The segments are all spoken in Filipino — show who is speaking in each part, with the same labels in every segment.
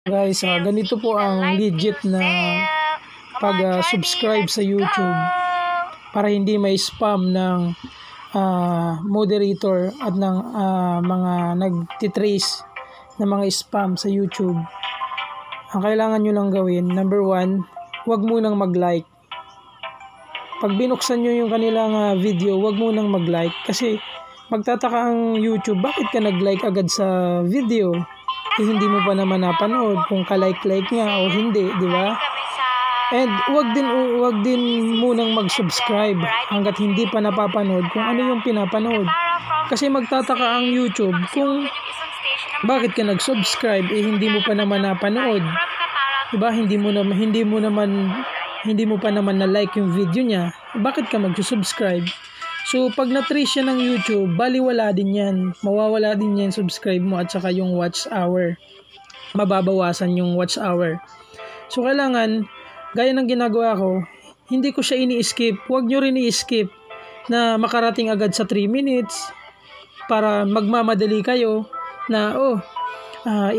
Speaker 1: Guys, ganito po ang legit na pag-subscribe sa YouTube para hindi may spam ng moderator at ng mga nagtitrace ng mga spam sa YouTube. Ang kailangan nyo lang gawin, number 1, huwag munang mag-like. Pag binuksan nyo yung kanilang video, huwag munang mag-like kasi magtataka ang YouTube, bakit ka nag-like agad sa video? Hindi mo pa naman napanood kung ka-like nga o hindi, di ba? And wag din munang mag-subscribe hangga't hindi pa napapanood kung ano yung pinapanood. Kasi magtataka ang YouTube kung bakit ka nag-subscribe hindi mo pa naman napanood. Di ba? Hindi mo pa naman na-like yung video niya. Bakit ka mag-subscribe? So, pag na-trace siya ng YouTube, baliwala din yan. Mawawala din yan subscribe mo at saka yung watch hour. Mababawasan yung watch hour. So, kailangan, gaya ng ginagawa ko, hindi ko siya ini-skip. Huwag nyo rin i-skip na makarating agad sa 3 minutes para magmamadali kayo na,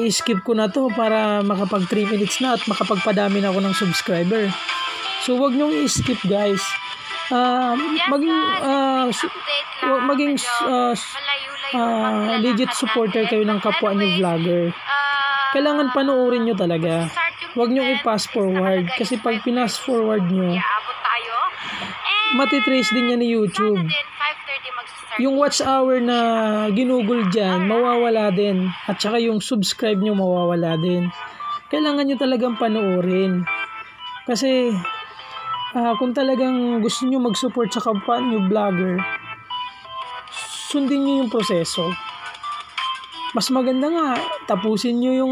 Speaker 1: i-skip ko na to para makapag 3 minutes na at makapagpadami na ako ng subscriber. So, huwag nyo i-skip, guys. Maging legit supporter kayo ng kapwa nyo vlogger. Kailangan panoorin nyo talaga. Huwag nyo i-pass forward kasi pag pinas forward nyo, matitrace din yan ni YouTube. Yung watch hour na ginugol dyan, mawawala din. At saka yung subscribe nyo mawawala din. Kailangan nyo talagang panoorin. Kasi kung talagang gusto nyo mag-support sa kapwa nyo vlogger, sundin nyo yung proseso. Mas maganda nga, tapusin nyo yung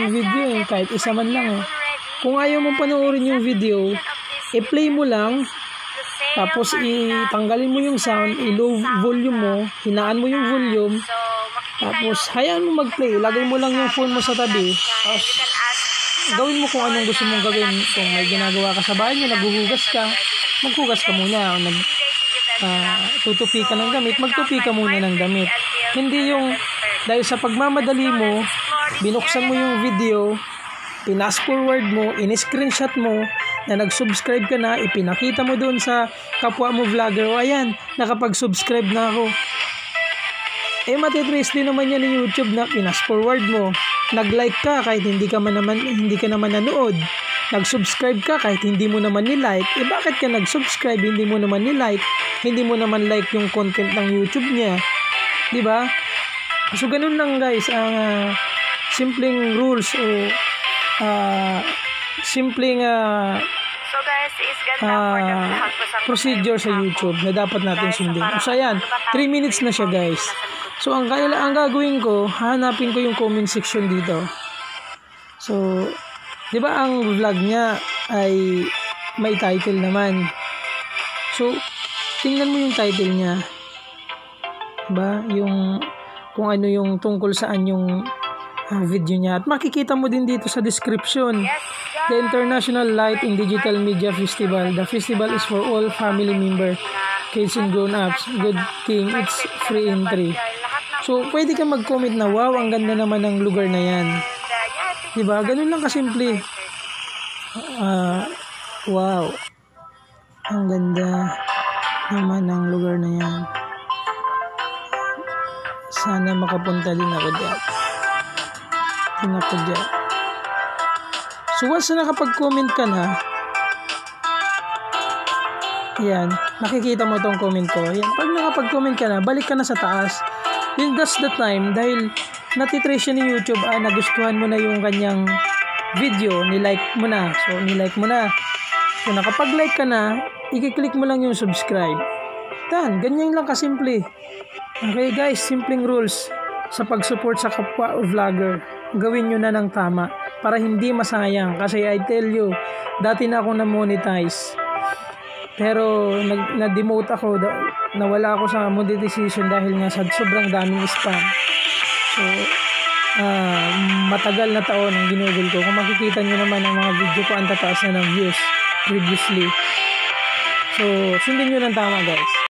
Speaker 1: video kahit isa man lang. Kung ayaw mong panoorin yung video, i-play mo lang, tapos itanggalin mo yung sound, i-low volume mo, hinaan mo yung volume, tapos hayaan mo mag-play, lagay mo lang yung phone mo sa tabi, tapos gawin mo kung anong gusto mong gawin. Kung may ginagawa ka sa bahay nyo, naghuhugas ka, maghugas ka muna. Tutupi ka ng damit, magtupi ka muna ng damit. Hindi yung dahil sa pagmamadali mo, binuksan mo yung video, pinas forward mo, in-screenshot mo, na nag-subscribe ka na, ipinakita mo doon sa kapwa mo vlogger, o ayan, nakapag-subscribe na ako. Matitrace din naman yan ni YouTube na pinas forward mo. Nag-like ka kahit hindi ka naman nanood. Nag-subscribe ka kahit hindi mo naman ni-like. Bakit ka nag-subscribe, hindi mo naman ni-like, hindi mo naman like yung content ng YouTube niya? 'Di ba? So ganun lang guys ang simpleng rules o simpleng procedure sa YouTube na dapat natin sundin. So ayan, 3 minutes na siya guys. So ang gagawin ko, hahanapin ko yung comment section dito. So, 'di ba ang vlog niya ay may title naman. So, tingnan mo yung title niya. 'Di ba? Yung kung ano yung tungkol saan yung video niya. At makikita mo din dito sa description. The International Light in Digital Media Festival. The festival is for all family member, kids and grown-ups. Good thing it's free entry. So, pwede ka mag-comment na, wow, ang ganda naman ng lugar na yan. Diba? Ganun lang kasimple. Wow. Ang ganda naman ng lugar na yan. Sana makapunta din ako dyan. So, once na nakapag-comment ka na, yan, nakikita mo tong comment ko. Yan, pag nakapag-comment ka na, balik ka na sa taas. Then that's the time dahil natitrace siya ni YouTube, nagustuhan mo na yung kanyang video, nilike mo na. So, nilike mo na. So, nakapag-like ka na, i-click mo lang yung subscribe. Ganyan lang kasimple. Okay guys, simpleng rules sa pag-support sa kapwa o vlogger. Gawin nyo na ng tama para hindi masayang. Kasi I tell you, dati na ako na-monetize. Pero na-demote ako, nawala ako sa monetization dahil nga sa sobrang daming spam. So, matagal na taon ang ginugol ko. Kung makikita nyo naman ang mga video ko, ang tataas na ng views previously. So, sundin nyo ng tama guys.